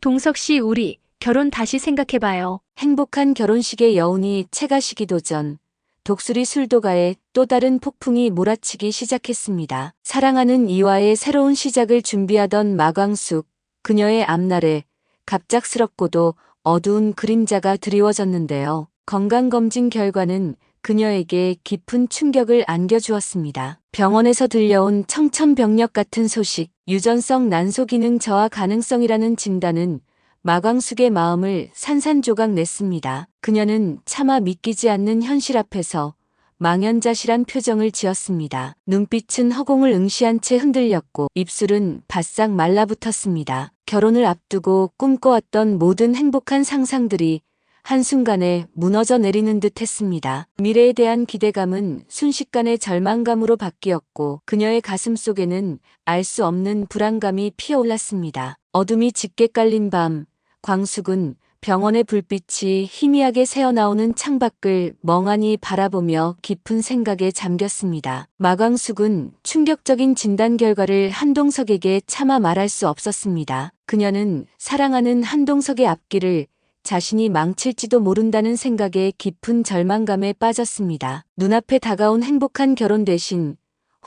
동석 씨, 우리 결혼 다시 생각해봐요. 행복한 결혼식의 여운이 채가 시기도 전 독수리 술도가에 또 다른 폭풍이 몰아치기 시작했습니다. 사랑하는 이와의 새로운 시작을 준비하던 마광숙, 그녀의 앞날에 갑작스럽고도 어두운 그림자가 드리워졌는데요. 건강검진 결과는 그녀에게 깊은 충격을 안겨주었습니다. 병원에서 들려온 청천벽력 같은 소식, 유전성 난소기능 저하 가능성이라는 진단은 마광숙의 마음을 산산조각 냈습니다. 그녀는 차마 믿기지 않는 현실 앞에서 망연자실한 표정을 지었습니다. 눈빛은 허공을 응시한 채 흔들렸고 입술은 바싹 말라붙었습니다. 결혼을 앞두고 꿈꿔왔던 모든 행복한 상상들이 한순간에 무너져 내리는 듯 했습니다. 미래에 대한 기대감은 순식간에 절망감으로 바뀌었고 그녀의 가슴 속에는 알 수 없는 불안감이 피어올랐습니다. 어둠이 짙게 깔린 밤, 광숙은 병원의 불빛이 희미하게 새어나오는 창밖을 멍하니 바라보며 깊은 생각에 잠겼습니다. 마광숙은 충격적인 진단 결과를 한동석에게 차마 말할 수 없었습니다. 그녀는 사랑하는 한동석의 앞길을 자신이 망칠지도 모른다는 생각에 깊은 절망감에 빠졌습니다. 눈앞에 다가온 행복한 결혼 대신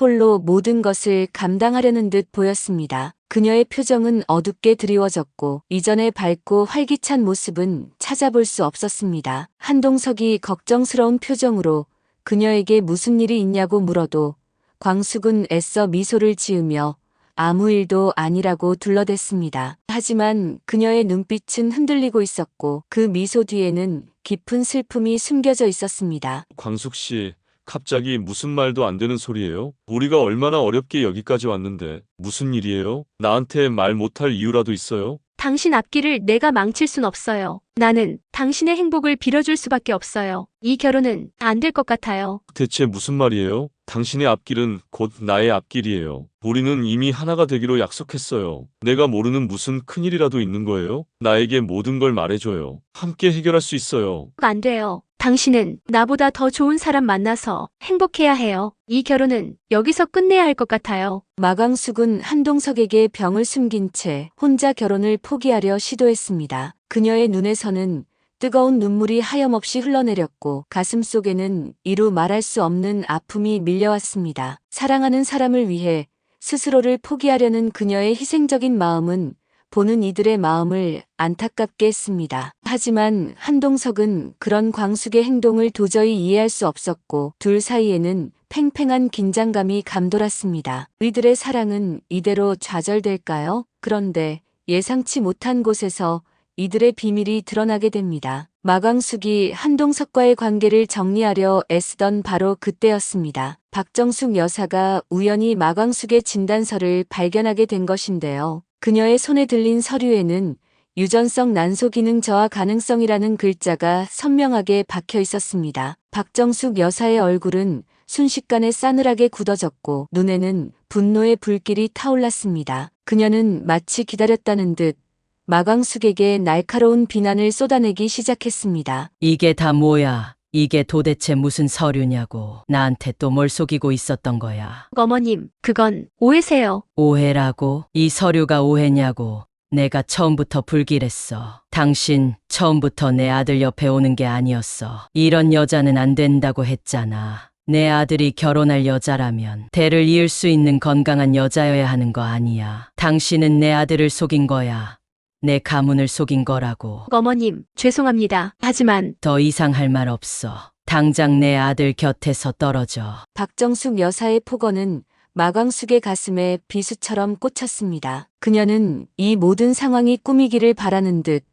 홀로 모든 것을 감당하려는 듯 보였습니다. 그녀의 표정은 어둡게 드리워졌고 이전의 밝고 활기찬 모습은 찾아볼 수 없었습니다. 한동석이 걱정스러운 표정으로 그녀에게 무슨 일이 있냐고 물어도 광숙은 애써 미소를 지으며 아무 일도 아니라고 둘러댔습니다. 하지만 그녀의 눈빛은 흔들리고 있었고 그 미소 뒤에는 깊은 슬픔이 숨겨져 있었습니다. 광숙 씨, 갑자기 무슨 말도 안 되는 소리예요? 우리가 얼마나 어렵게 여기까지 왔는데 무슨 일이에요? 나한테 말 못할 이유라도 있어요? 당신 앞길을 내가 망칠 순 없어요. 나는 당신의 행복을 빌어줄 수밖에 없어요. 이 결혼은 안 될 것 같아요. 대체 무슨 말이에요? 당신의 앞길은 곧 나의 앞길이에요. 우리는 이미 하나가 되기로 약속했어요. 내가 모르는 무슨 큰일이라도 있는 거예요? 나에게 모든 걸 말해줘요. 함께 해결할 수 있어요. 안 돼요. 당신은 나보다 더 좋은 사람 만나서 행복해야 해요. 이 결혼은 여기서 끝내야 할 것 같아요. 마광숙은 한동석에게 병을 숨긴 채 혼자 결혼을 포기하려 시도했습니다. 그녀의 눈에서는 뜨거운 눈물이 하염없이 흘러내렸고 가슴 속에는 이루 말할 수 없는 아픔이 밀려왔습니다. 사랑하는 사람을 위해 스스로를 포기하려는 그녀의 희생적인 마음은 보는 이들의 마음을 안타깝게 했습니다. 하지만 한동석은 그런 광숙의 행동을 도저히 이해할 수 없었고 둘 사이에는 팽팽한 긴장감이 감돌았습니다. 우리들의 사랑은 이대로 좌절될까요? 그런데 예상치 못한 곳에서 이들의 비밀이 드러나게 됩니다. 마광숙이 한동석과의 관계를 정리하려 애쓰던 바로 그때였습니다. 박정숙 여사가 우연히 마광숙의 진단서를 발견하게 된 것인데요. 그녀의 손에 들린 서류에는 유전성 난소 기능 저하 가능성이라는 글자가 선명하게 박혀 있었습니다. 박정숙 여사의 얼굴은 순식간에 싸늘하게 굳어졌고 눈에는 분노의 불길이 타올랐습니다. 그녀는 마치 기다렸다는 듯 마광숙에게 날카로운 비난을 쏟아내기 시작했습니다. 이게 다 뭐야? 이게 도대체 무슨 서류냐고. 나한테 또 뭘 속이고 있었던 거야. 어머님, 그건 오해세요. 오해라고? 이 서류가 오해냐고. 내가 처음부터 불길했어. 당신 처음부터 내 아들 옆에 오는 게 아니었어. 이런 여자는 안 된다고 했잖아. 내 아들이 결혼할 여자라면 대를 이을 수 있는 건강한 여자여야 하는 거 아니야. 당신은 내 아들을 속인 거야. 내 가문을 속인 거라고. 어머님, 죄송합니다. 하지만 더 이상 할 말 없어. 당장 내 아들 곁에서 떨어져. 박정숙 여사의 폭언은 마광숙의 가슴에 비수처럼 꽂혔습니다. 그녀는 이 모든 상황이 꿈이기를 바라는 듯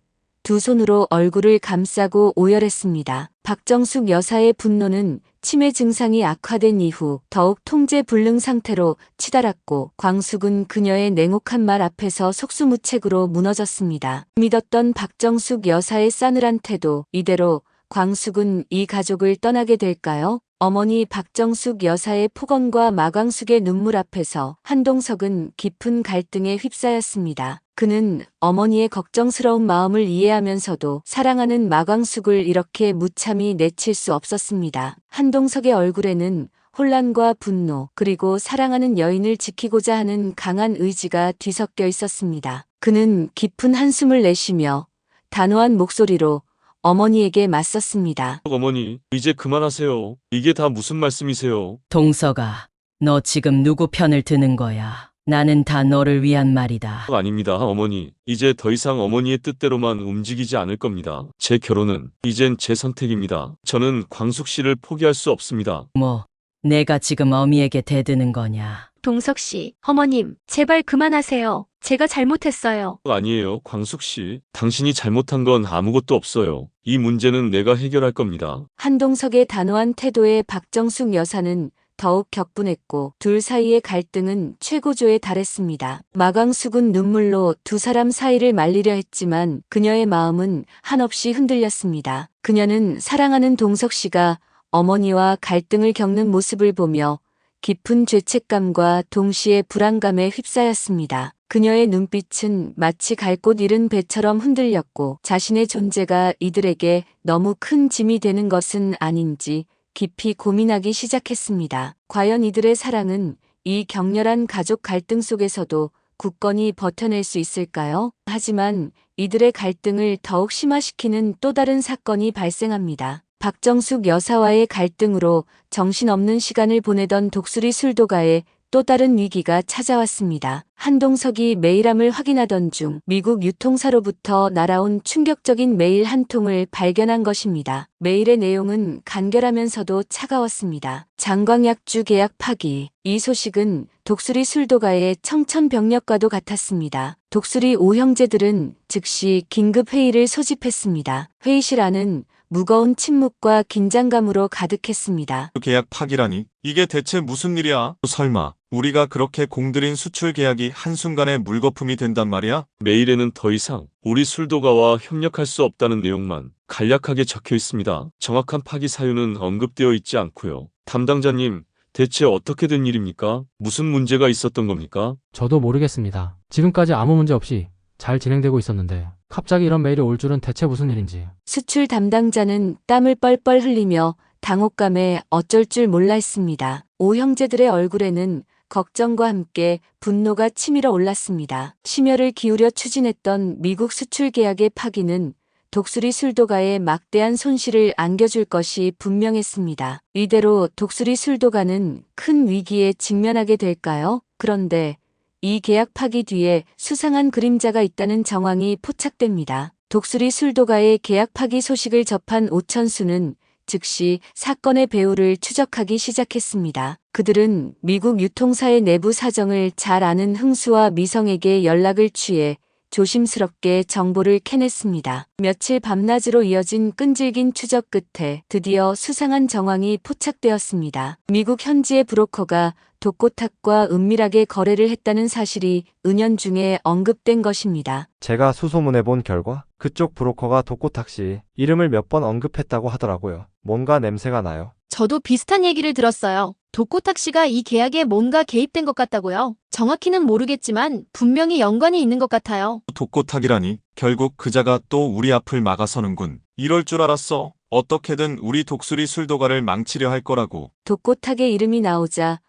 두 손으로 얼굴을 감싸고 오열했습니다. 박정숙 여사의 분노는 치매 증상이 악화된 이후 더욱 통제 불능 상태로 치달았고 광숙은 그녀의 냉혹한 말 앞에서 속수무책으로 무너졌습니다. 믿었던 박정숙 여사의 싸늘한 태도, 이대로 광숙은 이 가족을 떠나게 될까요? 어머니 박정숙 여사의 폭언과 마광숙의 눈물 앞에서 한동석은 깊은 갈등에 휩싸였습니다. 그는 어머니의 걱정스러운 마음을 이해하면서도 사랑하는 마광숙을 이렇게 무참히 내칠 수 없었습니다. 한동석의 얼굴에는 혼란과 분노, 그리고 사랑하는 여인을 지키고자 하는 강한 의지가 뒤섞여 있었습니다. 그는 깊은 한숨을 내쉬며 단호한 목소리로 어머니에게 맞섰습니다. 어머니, 이제 그만하세요. 이게 다 무슨 말씀이세요? 동서가, 너 지금 누구 편을 드는 거야? 나는 다 너를 위한 말이다. 아닙니다, 어머니. 이제 더 이상 어머니의 뜻대로만 움직이지 않을 겁니다. 제 결혼은 이젠 제 선택입니다. 저는 광숙 씨를 포기할 수 없습니다. 뭐, 내가 지금 어미에게 대드는 거냐? 동석 씨, 어머님, 제발 그만하세요. 제가 잘못했어요. 아니에요, 광숙 씨. 당신이 잘못한 건 아무것도 없어요. 이 문제는 내가 해결할 겁니다. 한동석의 단호한 태도에 박정숙 여사는 더욱 격분했고 둘 사이의 갈등은 최고조에 달했습니다. 마광숙은 눈물로 두 사람 사이를 말리려 했지만 그녀의 마음은 한없이 흔들렸습니다. 그녀는 사랑하는 동석 씨가 어머니와 갈등을 겪는 모습을 보며 깊은 죄책감과 동시에 불안감에 휩싸였습니다. 그녀의 눈빛은 마치 갈 곳 잃은 배처럼 흔들렸고 자신의 존재가 이들에게 너무 큰 짐이 되는 것은 아닌지 깊이 고민하기 시작했습니다. 과연 이들의 사랑은 이 격렬한 가족 갈등 속에서도 굳건히 버텨낼 수 있을까요? 하지만 이들의 갈등을 더욱 심화시키는 또 다른 사건이 발생합니다. 박정숙 여사와의 갈등으로 정신없는 시간을 보내던 독수리 술도가에 또 다른 위기가 찾아왔습니다. 한동석이 메일함을 확인하던 중 미국 유통사로부터 날아온 충격적인 메일 한 통을 발견한 것입니다. 메일의 내용은 간결하면서도 차가웠습니다. 장광약주 계약 파기. 이 소식은 독수리 술도가의 청천벽력과도 같았습니다. 독수리 5형제들은 즉시 긴급 회의를 소집했습니다. 회의실 안은 무거운 침묵과 긴장감으로 가득했습니다. 계약 파기라니? 이게 대체 무슨 일이야? 설마 우리가 그렇게 공들인 수출 계약이 한순간에 물거품이 된단 말이야? 메일에는 더 이상 우리 술도가와 협력할 수 없다는 내용만 간략하게 적혀 있습니다. 정확한 파기 사유는 언급되어 있지 않고요. 담당자님, 대체 어떻게 된 일입니까? 무슨 문제가 있었던 겁니까? 저도 모르겠습니다. 지금까지 아무 문제 없이 잘 진행되고 있었는데 갑자기 이런 메일이 올 줄은 대체 무슨 일인지. 수출 담당자는 땀을 뻘뻘 흘리며 당혹감에 어쩔 줄 몰라 했습니다. 5형제들의 얼굴에는 걱정과 함께 분노가 치밀어 올랐습니다. 심혈을 기울여 추진했던 미국 수출 계약의 파기는 독수리 술도가에 막대한 손실을 안겨줄 것이 분명했습니다. 이대로 독수리 술도가는 큰 위기에 직면하게 될까요? 그런데 이 계약 파기 뒤에 수상한 그림자가 있다는 정황이 포착됩니다. 독수리 술도가의 계약 파기 소식을 접한 오천수는 즉시 사건의 배후를 추적하기 시작했습니다. 그들은 미국 유통사의 내부 사정을 잘 아는 흥수와 미성에게 연락을 취해 조심스럽게 정보를 캐냈습니다. 며칠 밤낮으로 이어진 끈질긴 추적 끝에 드디어 수상한 정황이 포착되었습니다. 미국 현지의 브로커가 독고탁과 은밀하게 거래를 했다는 사실이 은연중에 언급된 것입니다. 제가 수소문해 본 결과 그쪽 브로커가 독고탁 씨 이름을 몇 번 언급했다고 하더라고요. 뭔가 냄새가 나요. 저도 비슷한 얘기를 들었어요. 독고탁 씨가 이 계약에 뭔가 개입된 것 같다고요. 정확히는 모르겠지만 분명히 연관이 있는 것 같아요. 독고탁이라니? 결국 그자가 또 우리 앞을 막아서는군. 이럴 줄 알았어. 어떻게든 우리 독수리 술도가를 망치려 할 거라고. 독고탁의 이름이 나오자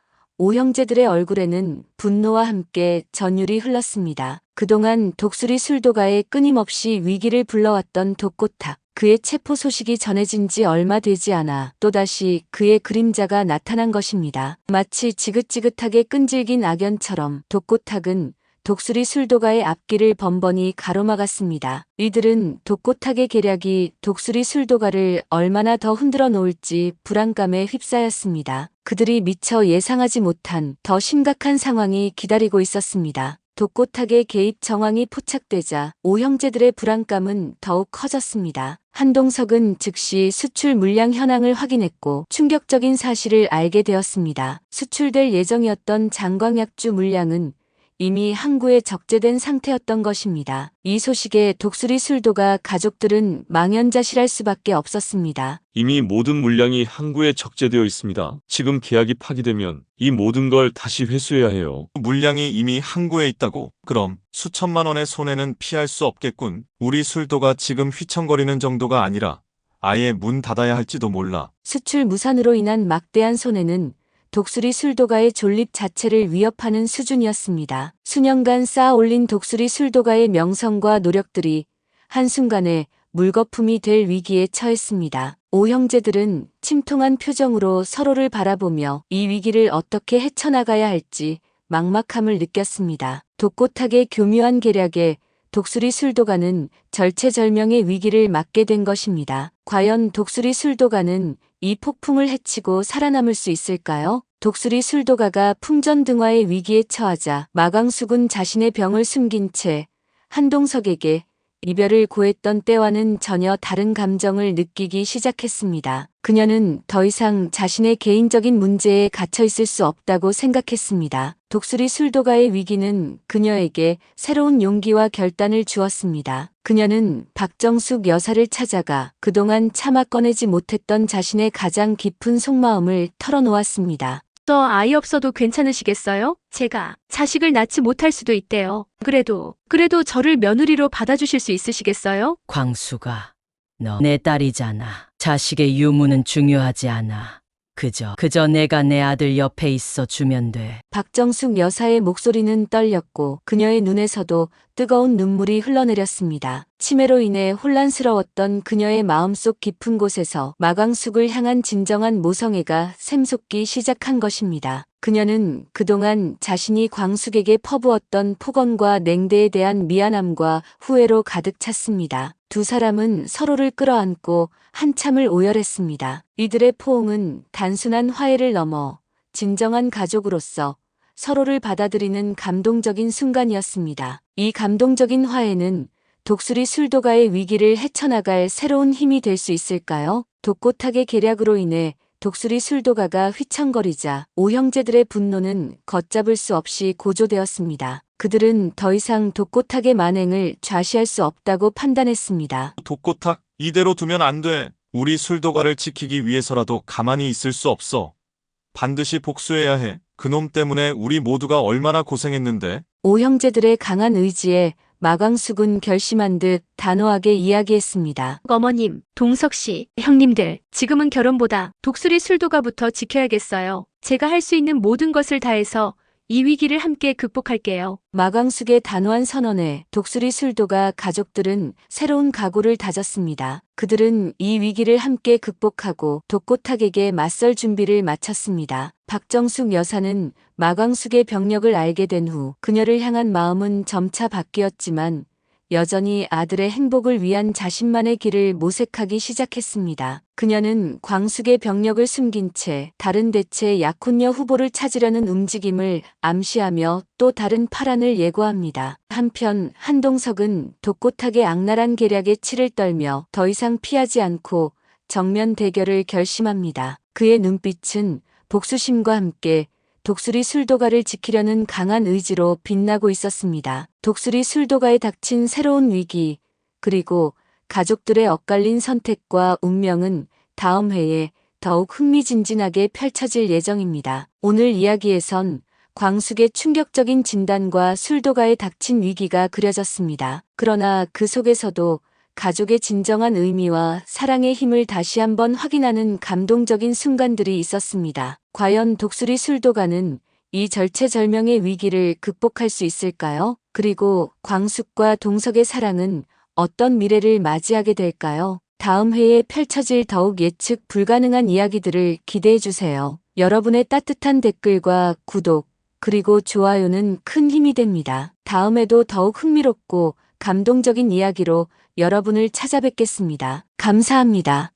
5형제들의 얼굴에는 분노와 함께 전율이 흘렀습니다. 그동안 독수리 술도가에 끊임없이 위기를 불러왔던 독고탁. 그의 체포 소식이 전해진 지 얼마 되지 않아 또다시 그의 그림자가 나타난 것입니다. 마치 지긋지긋하게 끈질긴 악연처럼 독고탁은 독수리 술도가의 앞길을 번번이 가로막았습니다. 이들은 독고탁의 계략이 독수리 술도가를 얼마나 더 흔들어 놓을지 불안감에 휩싸였습니다. 그들이 미처 예상하지 못한 더 심각한 상황이 기다리고 있었습니다. 독고탁의 개입 정황이 포착되자 5형제들의 불안감은 더욱 커졌습니다. 한동석은 즉시 수출 물량 현황을 확인했고 충격적인 사실을 알게 되었습니다. 수출될 예정이었던 장광약주 물량은 이미 항구에 적재된 상태였던 것입니다. 이 소식에 독수리 술도가 가족들은 망연자실할 수밖에 없었습니다. 이미 모든 물량이 항구에 적재되어 있습니다. 지금 계약이 파기되면 이 모든 걸 다시 회수해야 해요. 물량이 이미 항구에 있다고? 그럼 수천만 원의 손해는 피할 수 없겠군. 우리 술도가 지금 휘청거리는 정도가 아니라 아예 문 닫아야 할지도 몰라. 수출 무산으로 인한 막대한 손해는 독수리 술도가의 존립 자체를 위협하는 수준이었습니다. 수년간 쌓아 올린 독수리 술도가의 명성과 노력들이 한순간에 물거품이 될 위기에 처했습니다. 오 형제들은 침통한 표정으로 서로를 바라보며 이 위기를 어떻게 헤쳐나가야 할지 막막함을 느꼈습니다. 독고탁의 교묘한 계략에 독수리 술도가는 절체절명의 위기를 맞게 된 것입니다. 과연 독수리 술도가는 이 폭풍을 헤치고 살아남을 수 있을까요? 독수리 술도가가 풍전등화의 위기에 처하자 마광숙은 자신의 병을 숨긴 채 한동석에게 이별을 고했던 때와는 전혀 다른 감정을 느끼기 시작했습니다. 그녀는 더 이상 자신의 개인적인 문제에 갇혀 있을 수 없다고 생각했습니다. 독수리 술도가의 위기는 그녀에게 새로운 용기와 결단을 주었습니다. 그녀는 박정숙 여사를 찾아가 그동안 참아 꺼내지 못했던 자신의 가장 깊은 속마음을 털어놓았습니다. 저 아이 없어도 괜찮으시겠어요? 제가 자식을 낳지 못할 수도 있대요. 그래도 저를 며느리로 받아주실 수 있으시겠어요? 광수가, 너 내 딸이잖아. 자식의 유무는 중요하지 않아. 그저 내가 내 아들 옆에 있어 주면 돼. 박정숙 여사의 목소리는 떨렸고 그녀의 눈에서도 뜨거운 눈물이 흘러내렸습니다. 치매로 인해 혼란스러웠던 그녀의 마음속 깊은 곳에서 마광숙을 향한 진정한 모성애가 샘솟기 시작한 것입니다. 그녀는 그동안 자신이 광숙에게 퍼부었던 폭언과 냉대에 대한 미안함과 후회로 가득 찼습니다. 두 사람은 서로를 끌어안고 한참을 오열했습니다. 이들의 포옹은 단순한 화해를 넘어 진정한 가족으로서 서로를 받아들이는 감동적인 순간이었습니다. 이 감동적인 화해는 독수리 술도가의 위기를 헤쳐나갈 새로운 힘이 될 수 있을까요? 독고탁의 계략으로 인해 독수리 술도가가 휘청거리자 오 형제들의 분노는 걷잡을 수 없이 고조되었습니다. 그들은 더 이상 독고탁의 만행을 좌시할 수 없다고 판단했습니다. 독고탁, 이대로 두면 안 돼. 우리 술도가를 지키기 위해서라도 가만히 있을 수 없어. 반드시 복수해야 해. 그놈 때문에 우리 모두가 얼마나 고생했는데. 오 형제들의 강한 의지에 마광숙은 결심한 듯 단호하게 이야기했습니다. 어머님, 동석 씨, 형님들, 지금은 결혼보다 독수리 술도가부터 지켜야겠어요. 제가 할 수 있는 모든 것을 다해서 이 위기를 함께 극복할게요. 마광숙의 단호한 선언에 독수리 술도가 가족들은 새로운 각오를 다졌습니다. 그들은 이 위기를 함께 극복하고 독고탁에게 맞설 준비를 마쳤습니다. 박정숙 여사는 마광숙의 병력을 알게 된 후 그녀를 향한 마음은 점차 바뀌었지만 여전히 아들의 행복을 위한 자신만의 길을 모색하기 시작했습니다. 그녀는 광숙의 병력을 숨긴 채 다른 대체 약혼녀 후보를 찾으려는 움직임을 암시하며 또 다른 파란을 예고합니다. 한편 한동석은 독고탁의 악랄한 계략에 치를 떨며 더 이상 피하지 않고 정면 대결을 결심합니다. 그의 눈빛은 복수심과 함께 독수리 술도가를 지키려는 강한 의지로 빛나고 있었습니다. 독수리 술도가에 닥친 새로운 위기, 그리고 가족들의 엇갈린 선택과 운명은 다음 회에 더욱 흥미진진하게 펼쳐질 예정입니다. 오늘 이야기에선 광숙의 충격적인 진단과 술도가에 닥친 위기가 그려졌습니다. 그러나 그 속에서도 가족의 진정한 의미와 사랑의 힘을 다시 한번 확인하는 감동적인 순간들이 있었습니다. 과연 독수리 술도가는 이 절체절명의 위기를 극복할 수 있을까요? 그리고 광숙과 동석의 사랑은 어떤 미래를 맞이하게 될까요? 다음 회에 펼쳐질 더욱 예측 불가능한 이야기들을 기대해 주세요. 여러분의 따뜻한 댓글과 구독, 그리고 좋아요는 큰 힘이 됩니다. 다음에도 더욱 흥미롭고 감동적인 이야기로 여러분을 찾아뵙겠습니다. 감사합니다.